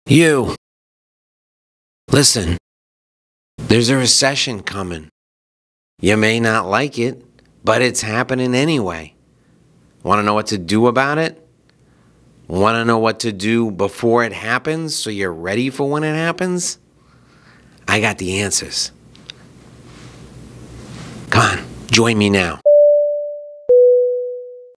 You, listen, there's a recession coming. You may not like it, but it's happening anyway. Want to know what to do about it? Want to know what to do before it happens so you're ready for when it happens? I got the answers. Come on, join me now.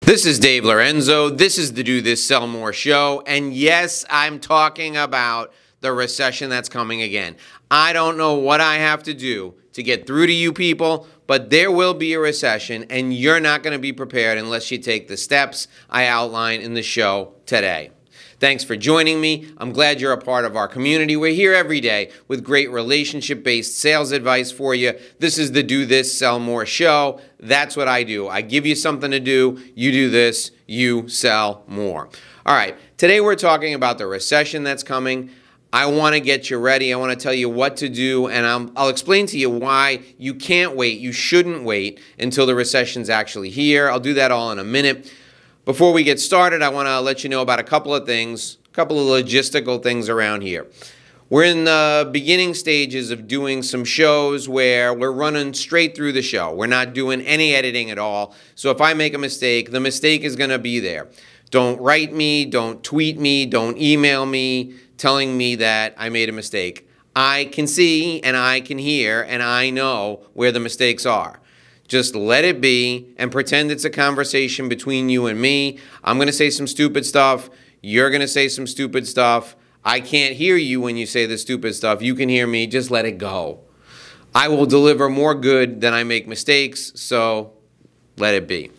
This is Dave Lorenzo. This is the Do This, Sell More show. And yes, I'm talking about the recession that's coming again. I don't know what I have to do to get through to you people, but there will be a recession, and you're not going to be prepared unless you take the steps I outline in the show today. Thanks for joining me. I'm glad you're a part of our community. We're here every day with great relationship-based sales advice for you. This is the Do This, Sell More show. That's what I do. I give you something to do. You do this. You sell more. All right. Today we're talking about the recession that's coming. I want to get you ready. I want to tell you what to do, and I'll explain to you why you can't wait. You shouldn't wait until the recession's actually here. I'll do that all in a minute. Before we get started, I want to let you know about a couple of things, a couple of logistical things around here. We're in the beginning stages of doing some shows where we're running straight through the show. We're not doing any editing at all. So if I make a mistake, the mistake is going to be there. Don't write me, don't tweet me, don't email me telling me that I made a mistake. I can see and I can hear and I know where the mistakes are. Just let it be and pretend it's a conversation between you and me. I'm going to say some stupid stuff. You're going to say some stupid stuff. I can't hear you when you say the stupid stuff. You can hear me. Just let it go. I will deliver more good than I make mistakes, so let it be.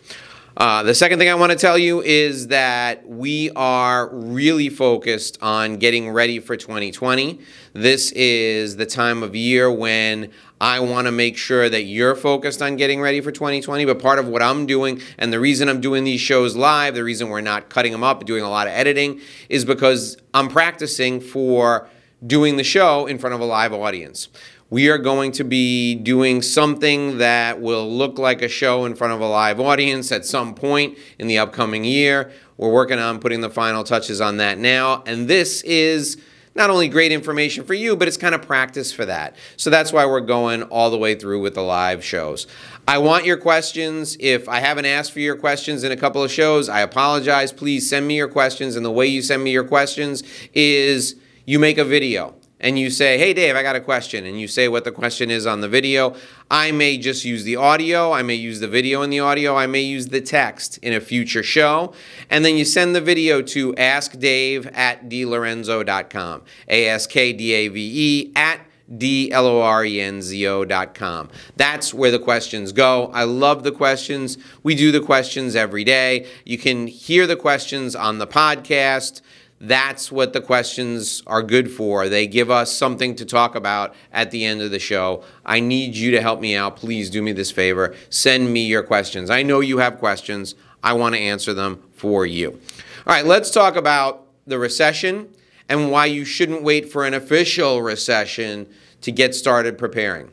The second thing I want to tell you is that we are really focused on getting ready for 2020. This is the time of year when I want to make sure that you're focused on getting ready for 2020. But part of what I'm doing, and the reason I'm doing these shows live, the reason we're not cutting them up and doing a lot of editing, is because I'm practicing for doing the show in front of a live audience. We are going to be doing something that will look like a show in front of a live audience at some point in the upcoming year. We're working on putting the final touches on that now, and this is not only great information for you, but it's kind of practice for that. So that's why we're going all the way through with the live shows. I want your questions. If I haven't asked for your questions in a couple of shows, I apologize. Please send me your questions, and the way you send me your questions is you make a video. And you say, hey, Dave, I got a question. And you say what the question is on the video. I may just use the audio. I may use the video and the audio. I may use the text in a future show. And then you send the video to askdave@dlorenzo.com. AskDave@DLORENZO.com. That's where the questions go. I love the questions. We do the questions every day. You can hear the questions on the podcast. That's what the questions are good for. They give us something to talk about at the end of the show. I need you to help me out. Please do me this favor. Send me your questions. I know you have questions. I want to answer them for you. All right, let's talk about the recession and why you shouldn't wait for an official recession to get started preparing.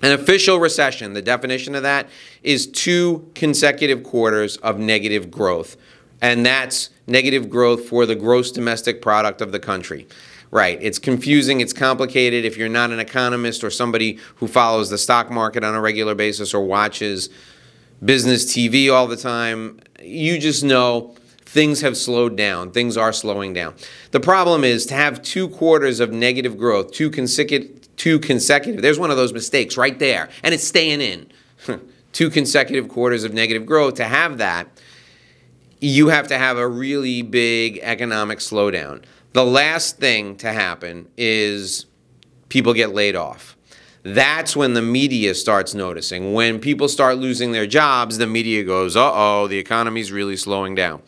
An official recession, the definition of that is 2 consecutive quarters of negative growth. And that's negative growth for the gross domestic product of the country. Right. It's confusing. It's complicated. If you're not an economist or somebody who follows the stock market on a regular basis or watches business TV all the time, you just know things have slowed down. Things are slowing down. The problem is to have 2 quarters of negative growth, two consecutive. There's one of those mistakes right there. And it's staying in. 2 consecutive quarters of negative growth. To have that, you have to have a really big economic slowdown. The last thing to happen is people get laid off. That's when the media starts noticing. When people start losing their jobs, the media goes, uh-oh, the economy's really slowing down.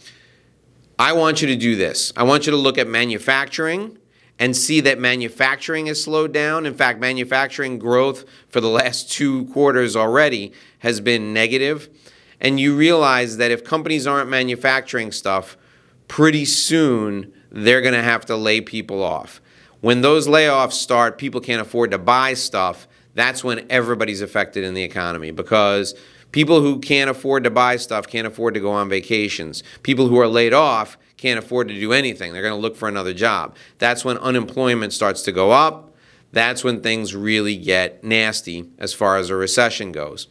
I want you to do this. I want you to look at manufacturing and see that manufacturing has slowed down. In fact, manufacturing growth for the last 2 quarters already has been negative. And you realize that if companies aren't manufacturing stuff, pretty soon they're going to have to lay people off. When those layoffs start, people can't afford to buy stuff. That's when everybody's affected in the economy because People who can't afford to buy stuff can't afford to go on vacations. People who are laid off can't afford to do anything. They're going to look for another job. That's when unemployment starts to go up. That's when things really get nasty as far as a recession goes.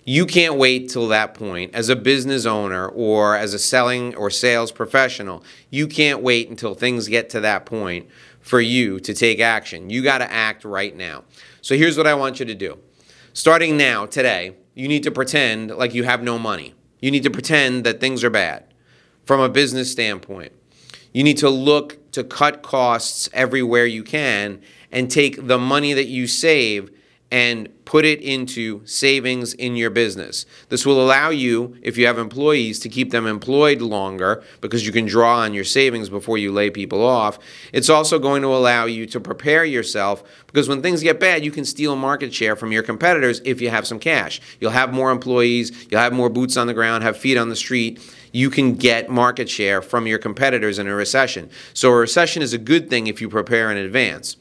You can't wait till that point. As a business owner or as a selling or sales professional, you can't wait until things get to that point for you to take action. You got to act right now. So here's what I want you to do. Starting now, today, you need to pretend like you have no money. You need to pretend that things are bad from a business standpoint. You need to look to cut costs everywhere you can and take the money that you save and put it into savings in your business. This will allow you, if you have employees, to keep them employed longer because you can draw on your savings before you lay people off. It's also going to allow you to prepare yourself because when things get bad, you can steal market share from your competitors if you have some cash. You'll have more employees, you'll have more boots on the ground, have feet on the street. You can get market share from your competitors in a recession. So a recession is a good thing if you prepare in advance.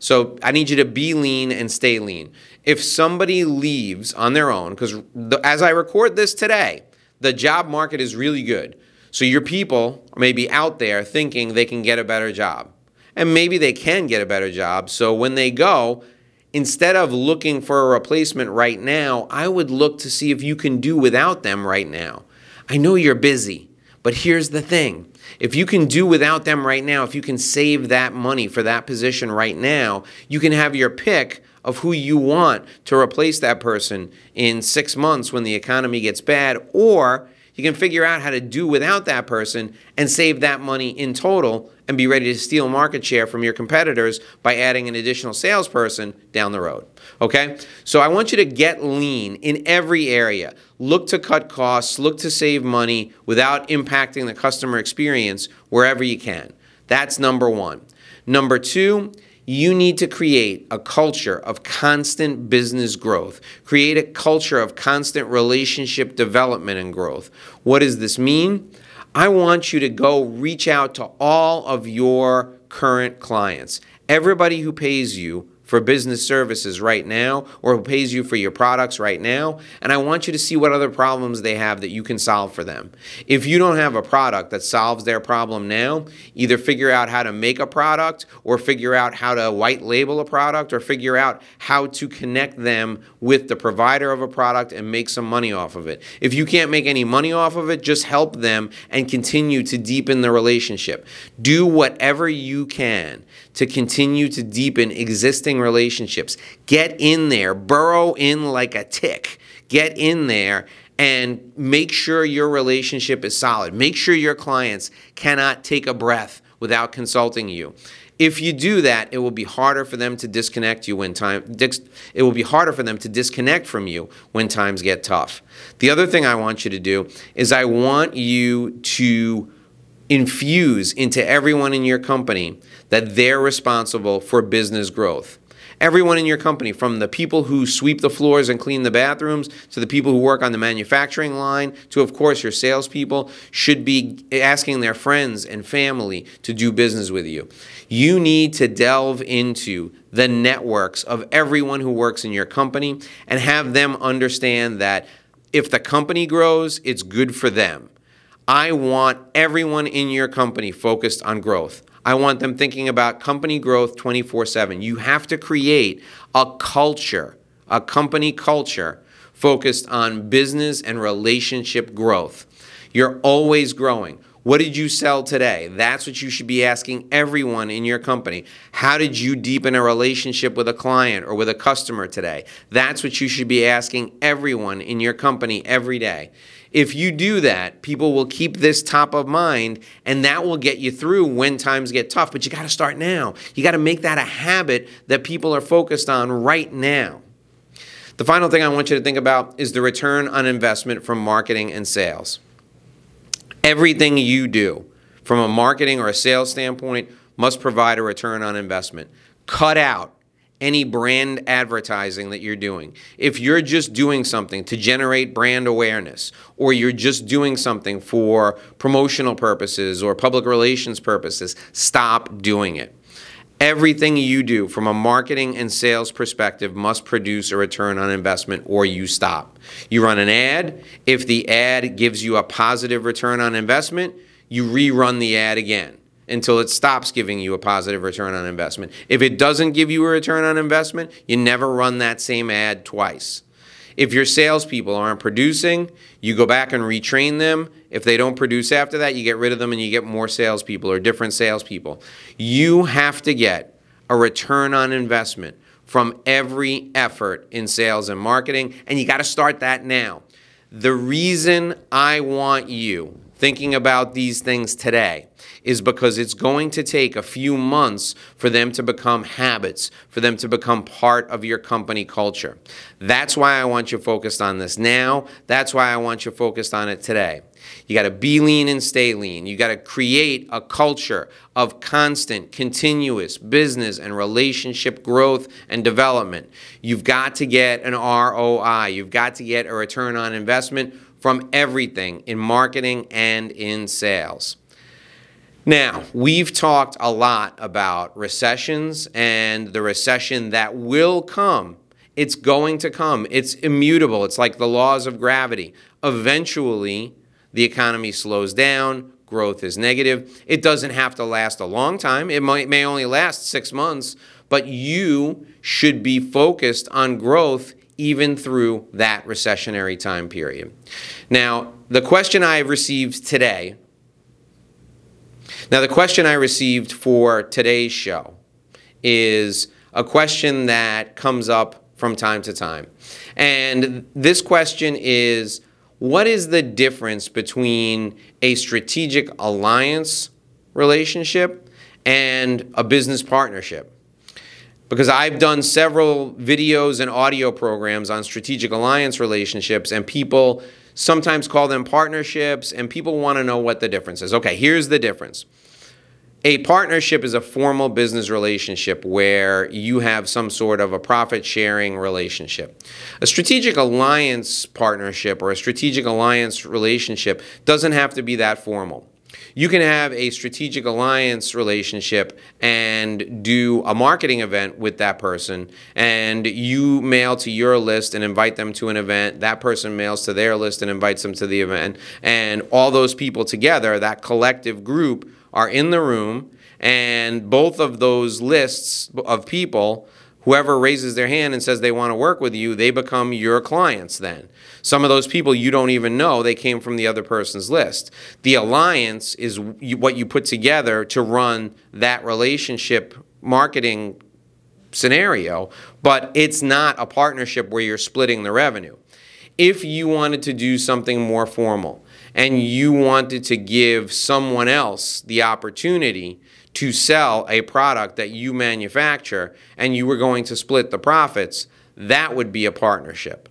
So I need you to be lean and stay lean. If somebody leaves on their own, because as I record this today, the job market is really good. So your people may be out there thinking they can get a better job. And maybe they can get a better job. So when they go, instead of looking for a replacement right now, I would look to see if you can do without them right now. I know you're busy, but here's the thing. If you can do without them right now, if you can save that money for that position right now, you can have your pick of who you want to replace that person in 6 months when the economy gets bad, or you can figure out how to do without that person and save that money in total and be ready to steal market share from your competitors by adding an additional salesperson down the road. Okay? So I want you to get lean in every area. Look to cut costs, look to save money without impacting the customer experience wherever you can. That's number one. Number two, you need to create a culture of constant business growth. Create a culture of constant relationship development and growth. What does this mean? I want you to go reach out to all of your current clients. Everybody who pays you for business services right now or who pays you for your products right now, and I want you to see what other problems they have that you can solve for them. If you don't have a product that solves their problem now, either figure out how to make a product or figure out how to white label a product or figure out how to connect them with the provider of a product and make some money off of it. If you can't make any money off of it, just help them and continue to deepen the relationship. Do whatever you can to continue to deepen existing relationships. Get in there, burrow in like a tick. Get in there and make sure your relationship is solid. Make sure your clients cannot take a breath without consulting you. If you do that, it will be harder for them to disconnect you when it will be harder for them to disconnect from you when times get tough. The other thing I want you to do is I want you to infuse into everyone in your company that they're responsible for business growth. Everyone in your company, from the people who sweep the floors and clean the bathrooms to the people who work on the manufacturing line to, of course, your salespeople, should be asking their friends and family to do business with you. You need to delve into the networks of everyone who works in your company and have them understand that if the company grows, it's good for them. I want everyone in your company focused on growth. I want them thinking about company growth 24/7. You have to create a culture, a company culture focused on business and relationship growth. You're always growing. What did you sell today? That's what you should be asking everyone in your company. How did you deepen a relationship with a client or with a customer today? That's what you should be asking everyone in your company every day. If you do that, people will keep this top of mind, and that will get you through when times get tough. But you got to start now. You got to make that a habit that people are focused on right now. The final thing I want you to think about is the return on investment from marketing and sales. Everything you do from a marketing or a sales standpoint must provide a return on investment. Cut out any brand advertising that you're doing. If you're just doing something to generate brand awareness, or you're just doing something for promotional purposes or public relations purposes, stop doing it. Everything you do from a marketing and sales perspective must produce a return on investment or you stop. You run an ad. If the ad gives you a positive return on investment, you rerun the ad again until it stops giving you a positive return on investment. If it doesn't give you a return on investment, you never run that same ad twice. If your salespeople aren't producing, you go back and retrain them. If they don't produce after that, you get rid of them and you get more salespeople or different salespeople. You have to get a return on investment from every effort in sales and marketing, and you got to start that now. The reason I want you thinking about these things today is because it's going to take a few months for them to become habits, for them to become part of your company culture. That's why I want you focused on this now. That's why I want you focused on it today. You got to be lean and stay lean. You got to create a culture of constant, continuous business and relationship growth and development. You've got to get an ROI. You've got to get a return on investment from everything in marketing and in sales. Now, we've talked a lot about recessions and the recession that will come. It's going to come. It's immutable. It's like the laws of gravity. Eventually, the economy slows down. Growth is negative. It doesn't have to last a long time. It may only last 6 months, but you should be focused on growth even through that recessionary time period. Now, the question I received today, the question I received for today's show is a question that comes up from time to time. And this question is, what is the difference between a strategic alliance relationship and a business partnership? Because I've done several videos and audio programs on strategic alliance relationships, and people sometimes call them partnerships, and people want to know what the difference is. Okay, here's the difference. A partnership is a formal business relationship where you have some sort of a profit-sharing relationship. A strategic alliance partnership or a strategic alliance relationship doesn't have to be that formal. You can have a strategic alliance relationship and do a marketing event with that person, and you mail to your list and invite them to an event. That person mails to their list and invites them to the event. And all those people together, that collective group, are in the room, and both of those lists of people, whoever raises their hand and says they want to work with you, they become your clients then. Some of those people you don't even know, they came from the other person's list. The alliance is what you put together to run that relationship marketing scenario, but it's not a partnership where you're splitting the revenue. If you wanted to do something more formal and you wanted to give someone else the opportunity to sell a product that you manufacture and you were going to split the profits, that would be a partnership.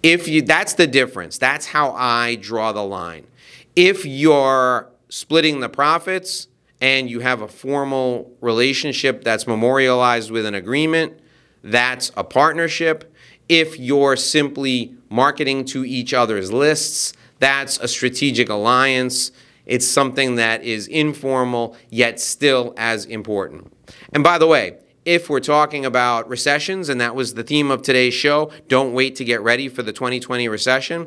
That's the difference. That's how I draw the line. If you're splitting the profits and you have a formal relationship that's memorialized with an agreement, that's a partnership. If you're simply marketing to each other's lists, that's a strategic alliance. It's something that is informal, yet still as important. And by the way, if we're talking about recessions, and that was the theme of today's show, don't wait to get ready for the 2020 recession.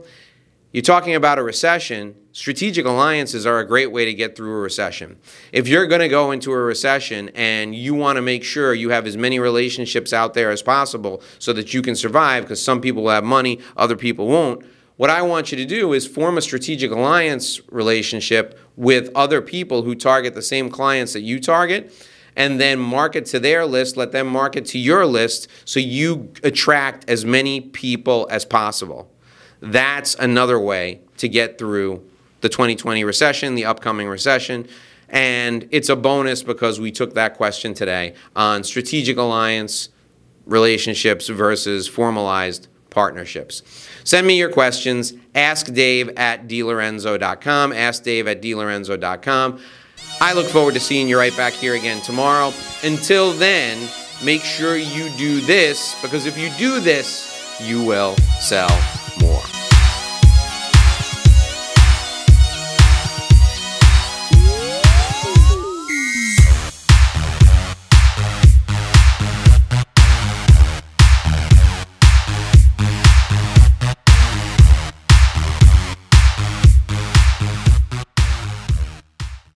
You're talking about a recession, strategic alliances are a great way to get through a recession. If you're going to go into a recession and you want to make sure you have as many relationships out there as possible so that you can survive, because some people will have money, other people won't, what I want you to do is form a strategic alliance relationship with other people who target the same clients that you target, and then market to their list, let them market to your list so you attract as many people as possible. That's another way to get through the 2020 recession, the upcoming recession. And it's a bonus because we took that question today on strategic alliance relationships versus formalized partnerships. Send me your questions. AskDave@DLorenzo.com. AskDave@DLorenzo.com. I look forward to seeing you right back here again tomorrow. Until then, make sure you do this, because if you do this, you will sell